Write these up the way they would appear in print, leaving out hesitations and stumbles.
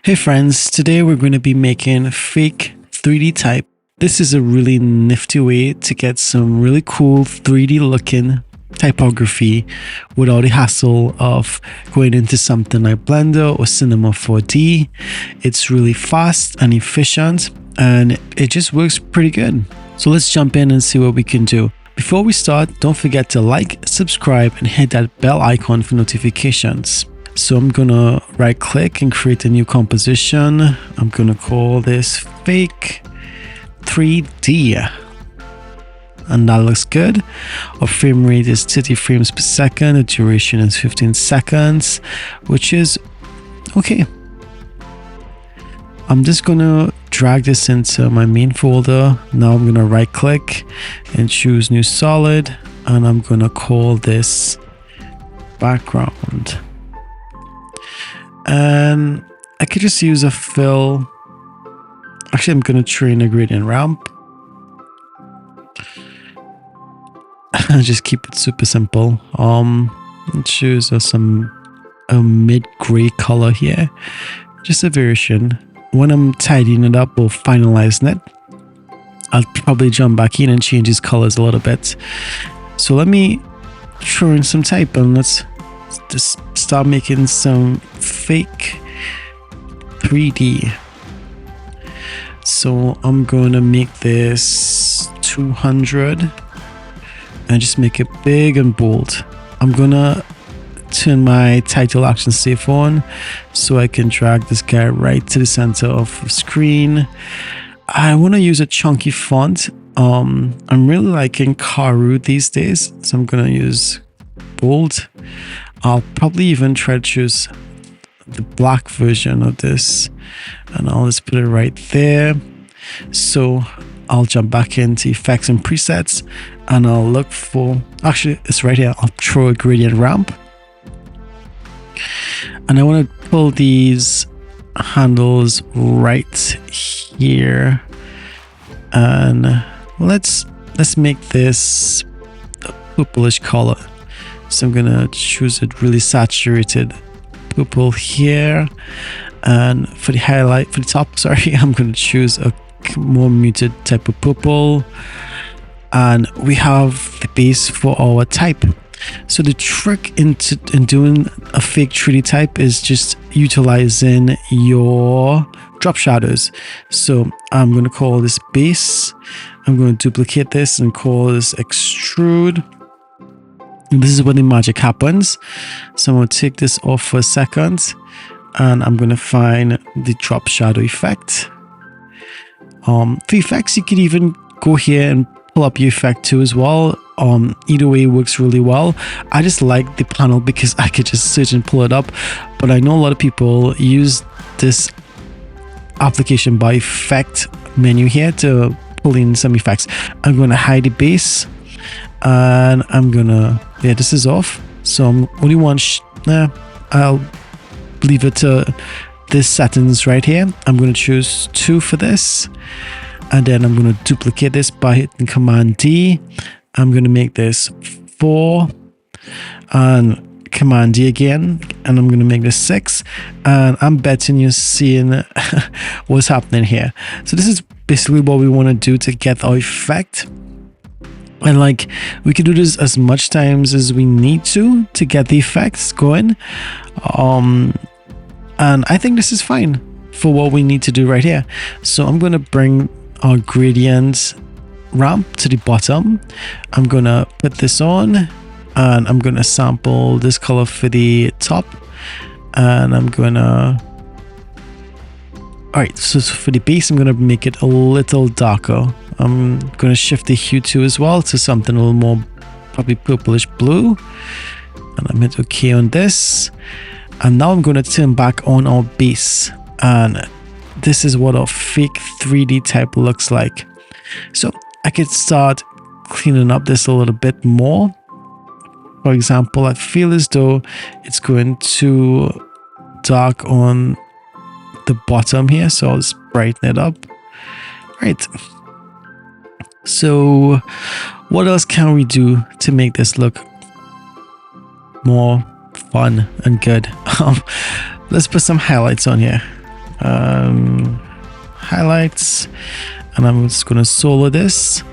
Hey friends, today we're going to be making fake 3D type. This is a really nifty way to get some really cool 3D looking typography without the hassle of going into something like Blender or Cinema 4D. It's really fast and efficient and it just works pretty good. So let's jump in and see what we can do. Before we start, don't forget to like, subscribe and hit that bell icon for notifications. So I'm gonna right click and create a new composition. I'm gonna call this fake 3D and that looks good. Our frame rate is 30 frames per second. The duration is 15 seconds, which is okay. I'm just gonna drag this into my main folder. Now I'm gonna right click and choose new solid and I'm gonna call this background. And I could just use a fill. Actually, I'm going to train a gradient ramp. Just keep it super simple. Choose a mid-gray color here. Just a variation. When I'm tidying it up or finalizing it, I'll probably jump back in and change these colors a little bit. So let me throw in some type and let's just start making some fake 3D. So I'm going to make this 200 and just make it big and bold. I'm gonna turn my title action safe on so I can drag this guy right to the center of the screen. I want to use a chunky font. I'm really liking Karu these days, so I'm gonna use bold. I'll probably even try to choose the black version of this and I'll just put it right there. So I'll jump back into effects and presets and I'll look for, actually it's right here, I'll throw a gradient ramp and I want to pull these handles right here and let's make this a purplish color. So I'm gonna choose it really saturated purple here, and for the highlight, for the top, sorry, I'm gonna choose a more muted type of purple, and we have the base for our type. So the trick in doing a fake 3D type is just utilizing your drop shadows. So I'm gonna call this base. I'm gonna duplicate this and call this extrude. This is when the magic happens. So I'm going to take this off for a second and I'm going to find the drop shadow effect. For effects, you could even go here and pull up your effect too as well. Either way works really well. I just like the panel because I could just search and pull it up. But I know a lot of people use this application by effect menu here to pull in some effects. I'm going to hide the base. And I'm gonna, yeah, this is off. So I'm only one, I'll leave it to this settings right here. I'm gonna choose 2 for this. And then I'm gonna duplicate this by hitting Command D. I'm gonna make this 4 and Command D again. And I'm gonna make this 6. And I'm betting you're seeing what's happening here. So this is basically what we wanna do to get our effect. And like we can do this as much times as we need to get the effects going. And I think this is fine for what we need to do right here. So I'm going to bring our gradient ramp to the bottom. I'm going to put this on and I'm going to sample this color for the top. And I'm going to, all right, so for the base, I'm going to make it a little darker. I'm going to shift the hue to as well to something a little more probably purplish blue. And I'm hit OK on this. And now I'm going to turn back on our base. And this is what our fake 3D type looks like. So I could start cleaning up this a little bit more. For example, I feel as though it's going too dark on the bottom here. So I'll just brighten it up. Right. So what else can we do to make this look more fun and good? Let's put some highlights on here. highlights, and I'm just going to solo this.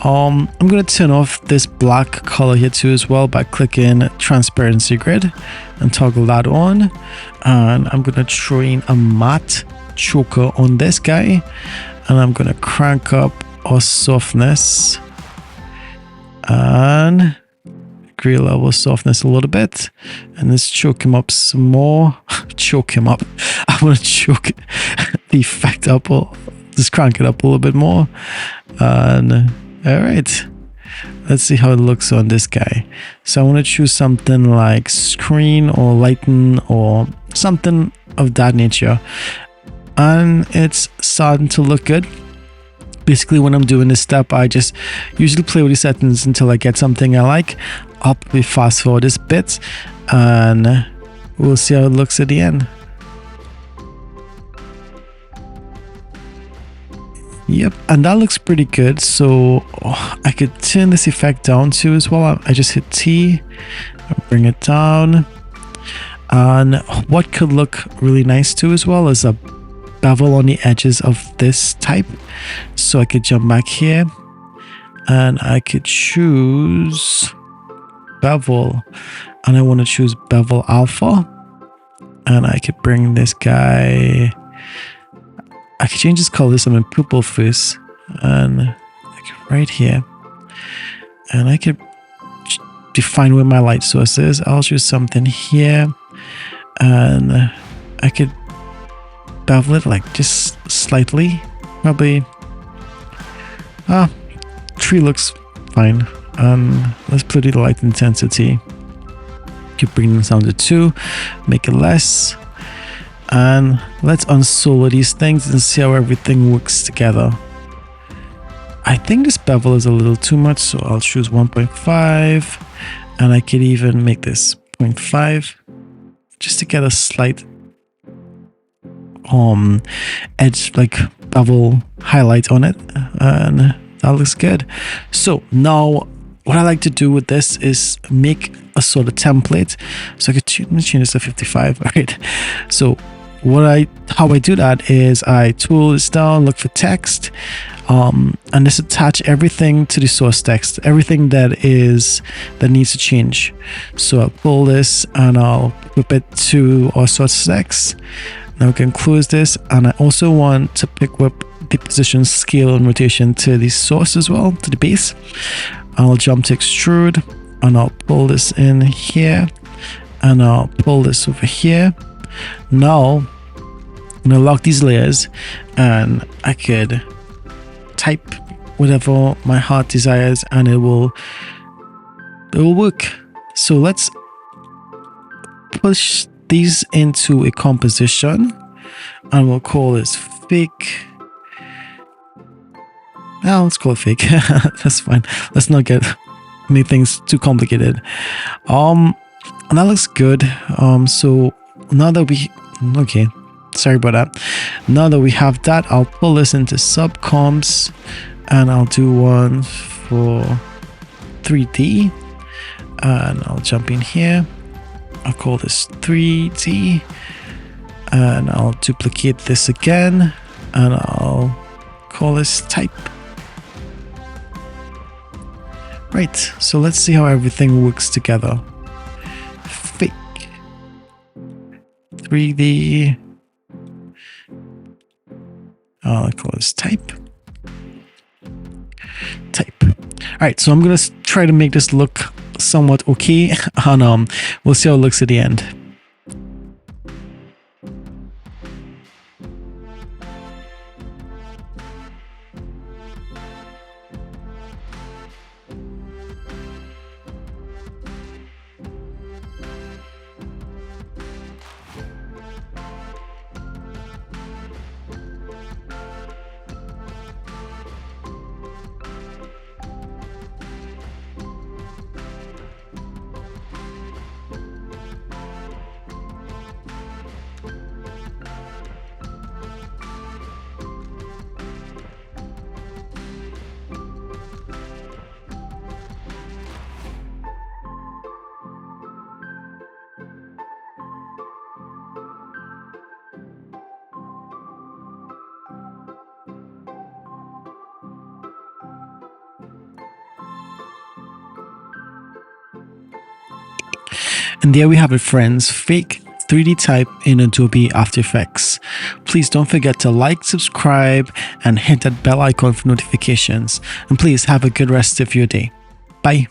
I'm going to turn off this black color here too as well by clicking transparency grid and toggle that on. And I'm going to throw in a matte choker on this guy, and I'm going to crank up our softness and gray level softness a little bit, and let's choke him up some more. Choke him up. I want to choke the effect up, or just crank it up a little bit more. And all right, let's see how it looks on this guy. So I want to choose something like screen or lighten or something of that nature, and it's starting to look good. Basically, when I'm doing this step, I just usually play with the settings until I get something I like. I'll probably fast forward this bit and we'll see how it looks at the end. Yep, and that looks pretty good. So I could turn this effect down too as well. I just hit T, bring it down. And what could look really nice too as well is a bevel on the edges of this type. So I could jump back here and I could choose bevel, and I want to choose bevel alpha, and I could bring this guy, I could change this color to something purple first, and like right here, and I could define where my light source is. I'll choose something here, and I could bevel it like just slightly, probably. Tree looks fine. Let's put the light intensity. Keep bringing it down to 2, make it less, and let's unsolo these things and see how everything works together. I think this bevel is a little too much, so I'll choose 1.5, and I could even make this 0.5 just to get a slight edge, like bevel highlight on it, and that looks good. So now what I like to do with this is make a sort of template. So I could change this to 55. All right, so how I do that is I tool this down, look for text, and just attach everything to the source text, everything that needs to change. So I'll pull this and I'll whip it to our source text. Now we can close this, and I also want to pick up the position, scale, and rotation to the source as well, to the base. I'll jump to extrude, and I'll pull this in here, and I'll pull this over here. Now I'm gonna lock these layers, and I could type whatever my heart desires, and it will work. So let's push these into a composition, and we'll call this fake. Now let's call it fake. That's fine. Let's not make things too complicated. And that looks good. So now that okay, sorry about that. Now that we have that, I'll pull this into subcomps, and I'll do one for 3D, and I'll jump in here. I'll call this 3D, and I'll duplicate this again, and I'll call this type. Right, so let's see how everything works together. Fake 3D. I'll call this type. All right, so I'm gonna try to make this look somewhat okay, and we'll see how it looks at the end. And there we have it, friends. Fake 3D type in Adobe After Effects. Please don't forget to like, subscribe, and hit that bell icon for notifications. And please have a good rest of your day. Bye.